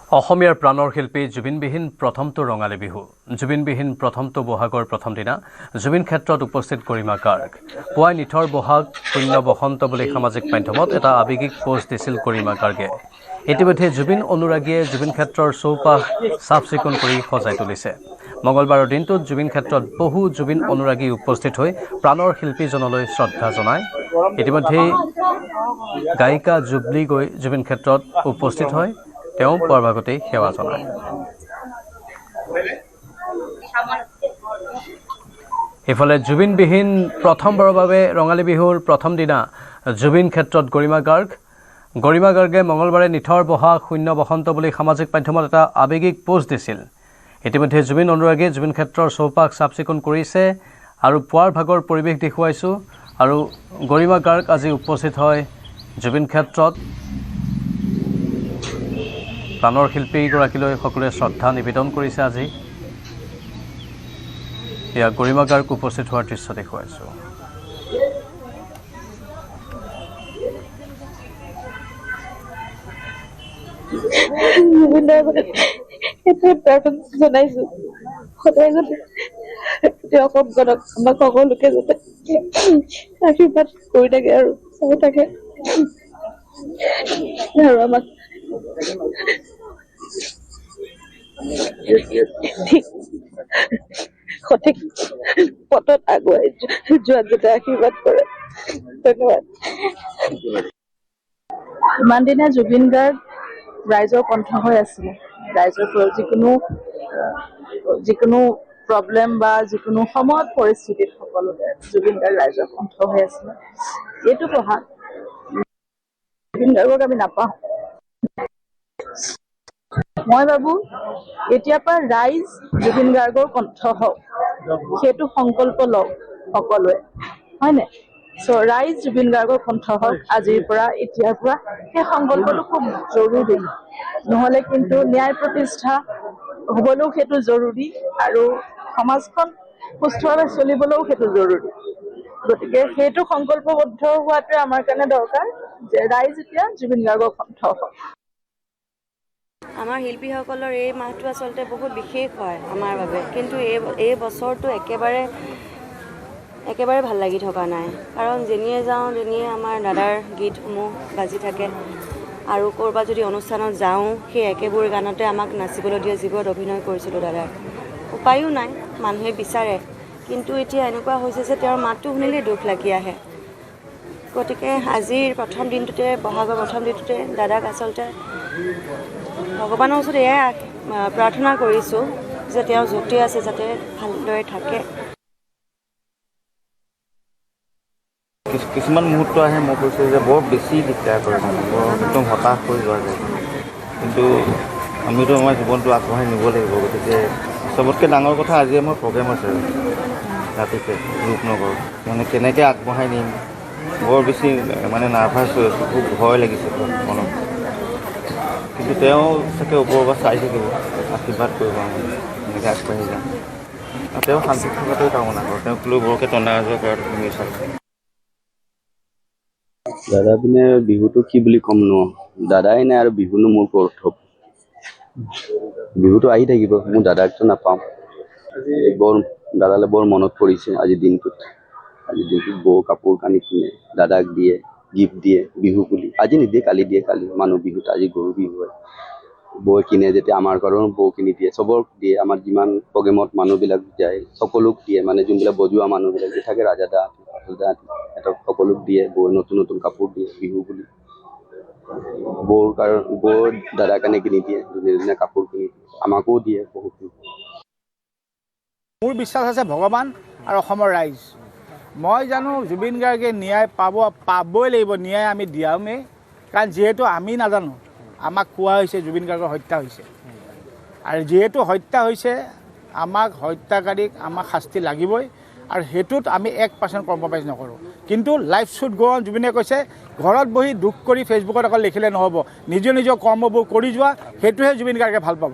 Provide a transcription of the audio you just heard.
অসমীয়াৰ প্ৰাণৰ শিল্পী জুবিনবিহীন প্ৰথমটো ৰঙালী বিহু জুবিনবিহীন প্ৰথমটো বহাগৰ প্ৰথম দিনা জুবিন ক্ষেত্ৰত উপস্থিত গৰিমা গাৰ্গ পুৱাই নিথৰ বহাগ শূন্য বসন্ত বুলি সামাজিক মাধ্যমত এটা আৱেগিক পোষ্ট দিছিল গৰিমা গাৰ্গে ইতিমধ্যে জুবিন অনুৰাগীয়ে জুবিন ক্ষেত্ৰৰ চৌপাশ চাফ চিকুণ কৰি সজাই তুলিছে মঙলবাৰৰ দিনটোত জুবিন ক্ষেত্ৰত বহু জুবিন অনুৰাগী উপস্থিত হৈ প্ৰাণৰ শিল্পীজনলৈ শ্ৰদ্ধা জনায় ইতিমধ্যে গায়িকা জুবলি গৈ জুবিন ক্ষেত্ৰত উপস্থিত হয় তেওঁ পৰভাগতে সেৱা জনায় ইফালে জুবিনবিহীন প্ৰথমবাৰৰ বাবে ৰঙালী বিহুৰ প্ৰথম দিনা জুবিন ক্ষেত্ৰত গৰিমা গাৰ্গে মঙলবাৰে নিথৰ বহাগ শূন্য বসন্ত বুলি সামাজিক মাধ্যমত এটা আৱেগিক পোষ্ট দিছিল ইতিমধ্যে জুবিন অনুৰাগীয়ে জুবিন ক্ষেত্ৰৰ চৌপাশ চাফ চিকুণ কৰিছে আৰু পুৱাৰ ভাগৰ পৰিৱেশ দেখুৱাইছো আৰু গৰিমা গাৰ্গ আজি উপস্থিত হয় জুবিন ক্ষেত্ৰত প্ৰাণৰ শিল্পীগৰাকীলৈ সকলোৱে শ্ৰদ্ধা নিবেদন কৰিছে আজি এয়া গৰিমা গাৰ্গ উপস্থিত হোৱাৰ দৃশ্য দেখুৱাইছোঁ আমাক সকলোকে যাতে আশীৰ্বাদ কৰি থাকে আৰু চাই থাকে আৰু আমাক সঠিক পথত আগুৱাই যোৱাত যাতে আশীৰ্বাদ কৰে ধন্যবাদ ইমান দিনে জুবিন গাৰ্গ ৰাইজৰ কণ্ঠ হৈ আছিলে ৰাইজৰ যিকোনো প্ৰব্লেম বা যিকোনো সময়ত পৰিস্থিতিত সকলোতে জুবিন গাৰ্গ ৰাইজৰ কণ্ঠ হৈ আছিলে এইটো পঢ়া জুবিন গাৰ্গক আমি নাপাওঁ মই ভাবো এতিয়াৰ পৰা ৰাইজ জুবিন গাৰ্গৰ কণ্ঠ হওক সেইটো সংকল্প লওক সকলোৱে হয়নে ৰাইজ জুবিন গাৰ্গৰ কণ্ঠ হওক আজিৰ পৰা এতিয়াৰ পৰা সেই সংকল্পটো খুব জৰুৰী নহলে কিন্তু ন্যায় প্ৰতিষ্ঠা হবলৈও সেইটো জৰুৰী আৰু সমাজখন সুস্থভাৱে চলিবলৈও সেইটো জৰুৰী গতিকে সেইটো সংকল্পবদ্ধ হোৱাটোৱে আমাৰ কাৰণে দৰকাৰ যে ৰাইজ এতিয়া জুবিন গাৰ্গৰ কণ্ঠ হওক আমাৰ শিল্পীসকলৰ এই মাহটো আচলতে বহুত বিশেষ হয় আমাৰ বাবে কিন্তু এই বছৰটো একেবাৰে ভাল লাগি থকা নাই কাৰণ যেনিয়ে যাওঁ যেনিয়ে আমাৰ দাদাৰ গীতসমূহ বাজি থাকে আৰু ক'ৰবাত যদি অনুষ্ঠানত যাওঁ সেই একেবোৰ গানতে আমাক নাচিবলৈ দিয়ে যিবোৰত অভিনয় কৰিছিলোঁ দাদাৰ উপায়ো নাই মানুহে বিচাৰে কিন্তু এতিয়া এনেকুৱা হৈছে যে তেওঁৰ মাতটো শুনিলেই দুখ লাগি আহে গতিকে আজিৰ বহাগৰ প্ৰথম দিনটোতে দাদাক আচলতে ভগৱানৰ ওচৰত এয়াই প্ৰাৰ্থনা কৰিছোঁ যে তেওঁ য'তেই আছে যাতে ভালদৰে থাকে কিছুমান মুহূৰ্ত আহে মই কৈছোঁ যে বৰ বেছি দিগদাৰ কৰে বৰ একদম হতাশ হৈ যোৱা যায় কিন্তু আমিতো আমাৰ জীৱনটো আগবঢ়াই নিব লাগিব গতিকে চবতকৈ ডাঙৰ কথা আজি আমাৰ প্ৰগ্ৰেম আছে ৰাতিকে ৰূপনগৰ মানে কেনেকৈ আগবঢ়াই নিম বৰ বেছি মানে নাৰ্ভাছ হৈ আছোঁ খুব ভয় লাগিছে মনত কিন্তু তেওঁ চাগে ওপৰৰ পৰা চাই থাকিব আশীৰ্বাদ কৰিব আমি এনেকৈ আগবাঢ়ি যাম আৰু তেওঁ শান্তি থকাটোৱে কামনা কৰোঁ তেওঁক লৈ বৰকৈ টন্দা আজোৱা কৰাটো তুমি চাই দাদা পিনে বিহুটো কি বুলি ক'ম ন দাদাই নাই আৰু বিহুনো মোৰ প্ৰথম বিহুটো আহি থাকিব মোৰ দাদাকতো নাপাওঁ বৰ দাদালৈ বৰ মনত পৰিছে আজিৰ দিনটোত বৌ কাপোৰ কানি কিনে দাদাক দিয়ে গিফ্ট দিয়ে বিহু বুলি আজি নিদিয়ে কালি দিয়ে কালি মানুহ বিহুত আজি গৰু বিহু হয় বৌ কিনে যেতিয়া আমাৰ ঘৰৰ বৌ কিনি দিয়ে চবক দিয়ে আমাৰ যিমান প্ৰগ্ৰেমত মানুহবিলাক যায় সকলোক দিয়ে মানে যোনবিলাক বজোৱা মানুহবিলাক যে থাকে ৰাজাদা সিহঁতক সকলোক দিয়ে বৌ নতুন কাপোৰ দিয়ে বিহু বুলি বৌৰ দাদাৰ কাৰণে কিনি দিয়ে ধুনীয়া কাপোৰ কিনি দিয়ে আমাকো দিয়ে বহুত মোৰ বিশ্বাস আছে ভগৱান আৰু অসমৰ ৰাইজ মই জানো জুবিন গাৰ্গে ন্যায় পাবই লাগিব ন্যায় আমি দিয়ামেই কাৰণ যিহেতু আমি নাজানো আমাক কোৱা হৈছে জুবিন গাৰ্গৰ হত্যা হৈছে আৰু যিহেতু হত্যা হৈছে আমাক হত্যাকাৰীক আমাক শাস্তি লাগিবই আৰু সেইটোত আমি 1% কম্প্ৰমাইজ নকৰোঁ কিন্তু লাইফ শ্বুড গ' অন জুবিনে কৈছে ঘৰত বহি দুখ কৰি ফেচবুকত অকল লিখিলে নহ'ব নিজৰ কৰ্মবোৰ কৰি যোৱা সেইটোহে জুবিন গাৰ্গে ভাল পাব